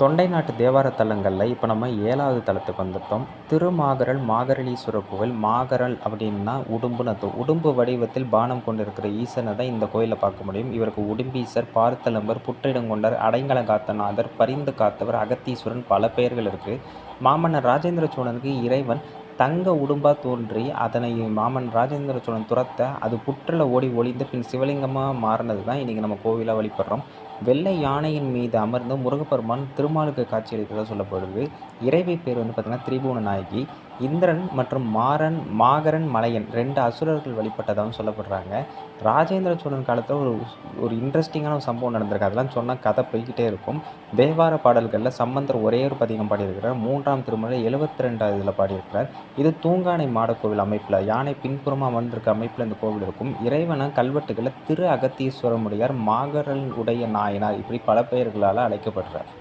தொண்டை நாட்டு தேவார தலங்களில் இப்போ நம்ம 7வது தலத்துக்கு வந்துட்டோம். திருமாகரல் மாகரலீஸ்வரர் கோவில். மாகரல் அப்படின்னா உடும்புன்னு அர்த்தம். உடும்பு வடிவத்தில் பானம் கொண்டிருக்கிற ஈசனை தான் இந்த கோயிலில் பார்க்க முடியும். இவருக்கு உடும்பீசர், பார்த்தலம்பர், புற்றிடங்கொண்டர், அடைங்கலங்காத்தநாதர், பரிந்து காத்தவர், அகத்தீஸ்வரன் பல பெயர்கள் இருக்குது. மாமன்னர் ராஜேந்திர சோழனுக்கு இறைவன் தங்க உடும்பா தோன்றி அதனை மாமன் ராஜேந்திர சோழன் துரத்த அது புற்றில் ஓடி ஒளிந்து பின் சிவலிங்கமாக மாறினது தான் இன்றைக்கி நம்ம கோவிலாக வழிபடுறோம். வெள்ளை யானையின் மீது அமர்ந்து முருகப்பெருமான் திருமாலுக்கு காட்சியளித்ததாக சொல்லப்படுது. இறைவி பேர் வந்து பார்த்திங்கன்னா திரிபுவன நாயகி. இந்திரன் மற்றும் மாகரன் மலையன் 2 அசுரர்கள் வழிபட்டதாகவும் சொல்லப்படுறாங்க. ராஜேந்திர சோழன் காலத்தில் ஒரு இன்ட்ரெஸ்டிங்கான ஒரு சம்பவம் நடந்திருக்கு. அதெல்லாம் சொன்னால் கதை போய்கிட்டே இருக்கும். தேவார பாடல்களில் சம்பந்தர் ஒரே ஒரு பதிகம் பாடியிருக்கிறார். 3ஆம் திருமுறை 72வது இதில் பாடியிருக்கிறார். இது தூங்கானை மாடக்கோவில் அமைப்பில் யானை பின்புறமாக அமர்ந்திருக்க அமைப்பில் இந்த கோவில் இருக்கும். இறைவனை கல்வெட்டுகளில் திரு அகத்தீஸ்வரமுடையார், மாகரல் உடைய நாயனார் இப்படி பல பெயர்களால் அழைக்கப்படுறார்.